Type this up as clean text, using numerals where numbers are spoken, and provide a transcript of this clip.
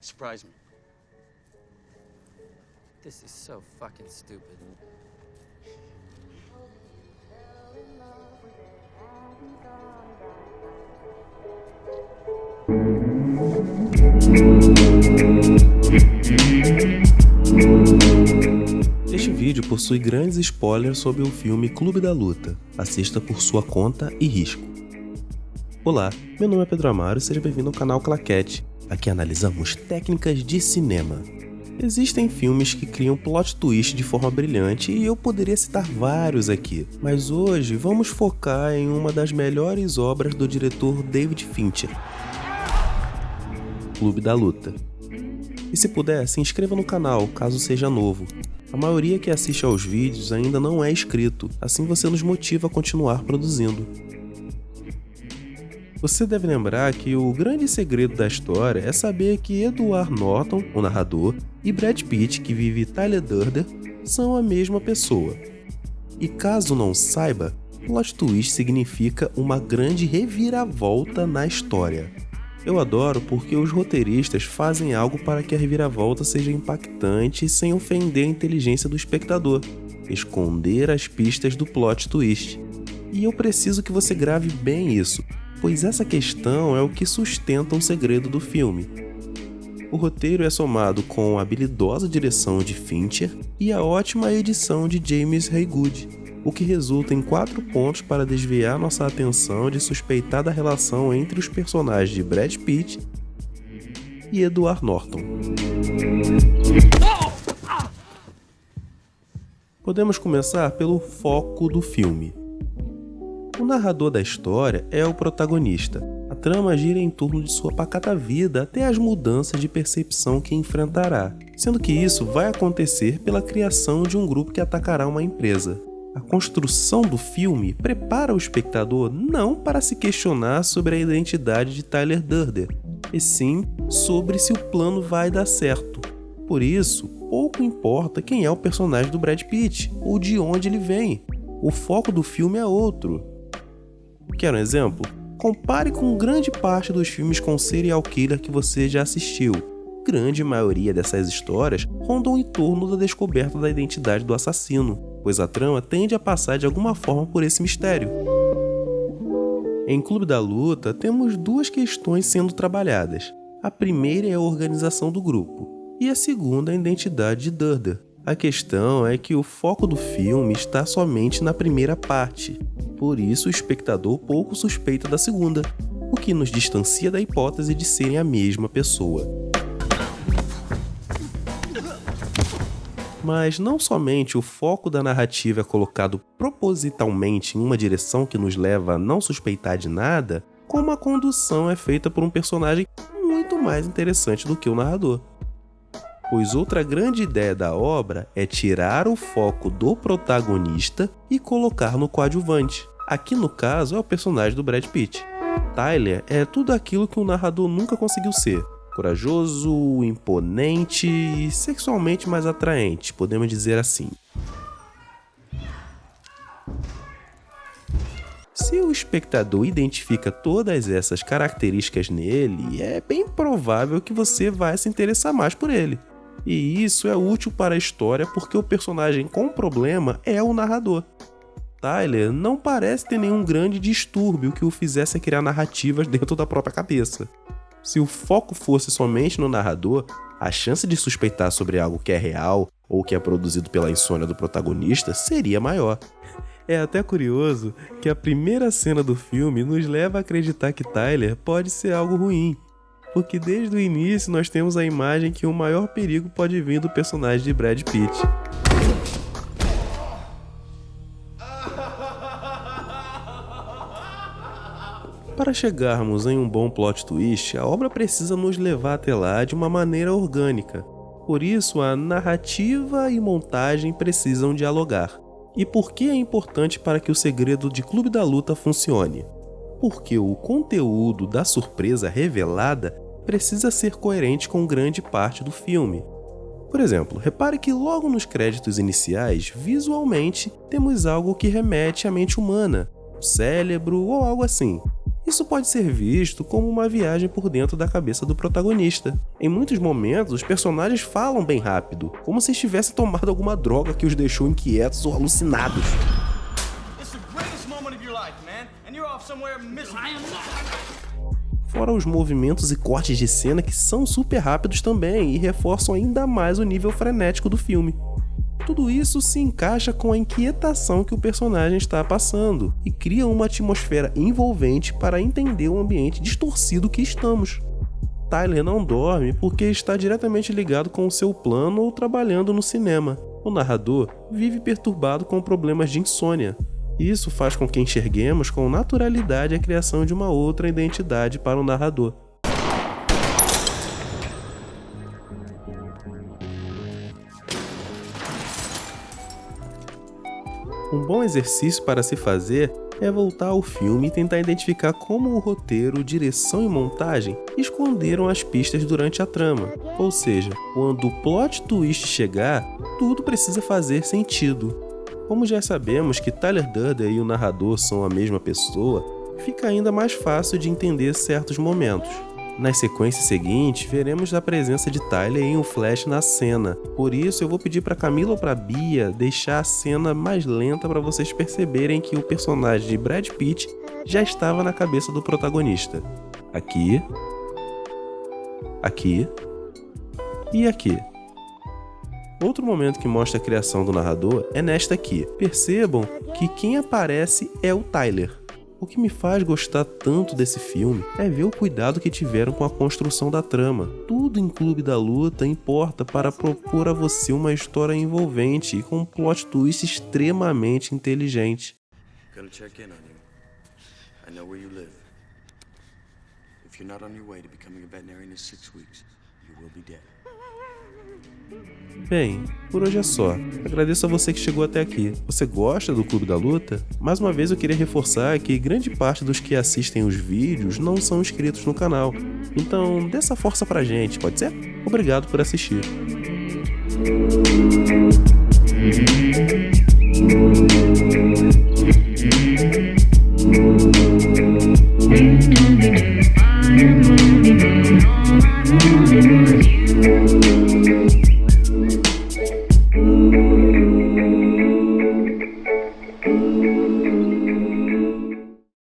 Surprise me. This is so fucking stupid. Este vídeo possui grandes spoilers sobre o filme Clube da Luta. Assista por sua conta e risco. Olá, meu nome é Pedro Amaro e seja bem-vindo ao canal Claquete. Aqui analisamos técnicas de cinema. Existem filmes que criam plot twist de forma brilhante e eu poderia citar vários aqui, mas hoje vamos focar em uma das melhores obras do diretor David Fincher, Clube da Luta. E se puder, se inscreva no canal, caso seja novo. A maioria que assiste aos vídeos ainda não é inscrito, assim você nos motiva a continuar produzindo. Você deve lembrar que o grande segredo da história é saber que Edward Norton, o narrador, e Brad Pitt, que vive Tyler Durden, são a mesma pessoa. E caso não saiba, plot twist significa uma grande reviravolta na história. Eu adoro porque os roteiristas fazem algo para que a reviravolta seja impactante sem ofender a inteligência do espectador, esconder as pistas do plot twist. E eu preciso que você grave bem isso, pois essa questão é o que sustenta o segredo do filme. O roteiro é somado com a habilidosa direção de Fincher e a ótima edição de James Haygood, o que resulta em 4 pontos para desviar nossa atenção de suspeitar da relação entre os personagens de Brad Pitt e Edward Norton. Podemos começar pelo foco do filme. O narrador da história é o protagonista. A trama gira em torno de sua pacata vida até as mudanças de percepção que enfrentará, sendo que isso vai acontecer pela criação de um grupo que atacará uma empresa. A construção do filme prepara o espectador não para se questionar sobre a identidade de Tyler Durden, e sim sobre se o plano vai dar certo. Por isso, pouco importa quem é o personagem do Brad Pitt ou de onde ele vem. O foco do filme é outro. Quer um exemplo? Compare com grande parte dos filmes com serial killer que você já assistiu. Grande maioria dessas histórias rondam em torno da descoberta da identidade do assassino, pois a trama tende a passar de alguma forma por esse mistério. Em Clube da Luta, temos 2 questões sendo trabalhadas. A primeira é a organização do grupo, e a segunda é a identidade de Durden. A questão é que o foco do filme está somente na primeira parte, por isso o espectador pouco suspeita da segunda, o que nos distancia da hipótese de serem a mesma pessoa. Mas não somente o foco da narrativa é colocado propositalmente em uma direção que nos leva a não suspeitar de nada, como a condução é feita por um personagem muito mais interessante do que o narrador. Pois outra grande ideia da obra é tirar o foco do protagonista e colocar no coadjuvante. Aqui no caso é o personagem do Brad Pitt. Tyler é tudo aquilo que o narrador nunca conseguiu ser. Corajoso, imponente e sexualmente mais atraente, podemos dizer assim. Se o espectador identifica todas essas características nele, é bem provável que você vai se interessar mais por ele. E isso é útil para a história porque o personagem com problema é o narrador. Tyler não parece ter nenhum grande distúrbio que o fizesse criar narrativas dentro da própria cabeça. Se o foco fosse somente no narrador, a chance de suspeitar sobre algo que é real ou que é produzido pela insônia do protagonista seria maior. É até curioso que a primeira cena do filme nos leva a acreditar que Tyler pode ser algo ruim, porque desde o início nós temos a imagem que o maior perigo pode vir do personagem de Brad Pitt. Para chegarmos em um bom plot twist, a obra precisa nos levar até lá de uma maneira orgânica. Por isso, a narrativa e montagem precisam dialogar. E por que é importante para que o segredo de Clube da Luta funcione? Porque o conteúdo da surpresa revelada precisa ser coerente com grande parte do filme. Por exemplo, repare que logo nos créditos iniciais, visualmente, temos algo que remete à mente humana, o cérebro ou algo assim. Isso pode ser visto como uma viagem por dentro da cabeça do protagonista. Em muitos momentos, os personagens falam bem rápido, como se estivessem tomando alguma droga que os deixou inquietos ou alucinados. Fora os movimentos e cortes de cena que são super rápidos também e reforçam ainda mais o nível frenético do filme. Tudo isso se encaixa com a inquietação que o personagem está passando e cria uma atmosfera envolvente para entender o ambiente distorcido que estamos. Tyler não dorme porque está diretamente ligado com o seu plano ou trabalhando no cinema. O narrador vive perturbado com problemas de insônia. Isso faz com que enxerguemos com naturalidade a criação de uma outra identidade para o narrador. Um bom exercício para se fazer é voltar ao filme e tentar identificar como o roteiro, direção e montagem esconderam as pistas durante a trama. Ou seja, quando o plot twist chegar, tudo precisa fazer sentido. Como já sabemos que Tyler Durden e o narrador são a mesma pessoa, fica ainda mais fácil de entender certos momentos. Nas sequências seguintes, veremos a presença de Tyler em um flash na cena. Por isso, eu vou pedir para Camila ou para Bia deixar a cena mais lenta para vocês perceberem que o personagem de Brad Pitt já estava na cabeça do protagonista. Aqui, aqui e aqui. Outro momento que mostra a criação do narrador é nesta aqui. Percebam que quem aparece é o Tyler. O que me faz gostar tanto desse filme é ver o cuidado que tiveram com a construção da trama. Tudo em Clube da Luta importa para propor a você uma história envolvente e com um plot twist extremamente inteligente. Gonna check in on you. I know where you live. If you're not on your way to becoming a veterinarian in 6 weeks, you will be dead. Bem, por hoje é só. Agradeço a você que chegou até aqui. Você gosta do Clube da Luta? Mais uma vez eu queria reforçar que grande parte dos que assistem os vídeos não são inscritos no canal. Então, dê essa força pra gente, pode ser? Obrigado por assistir.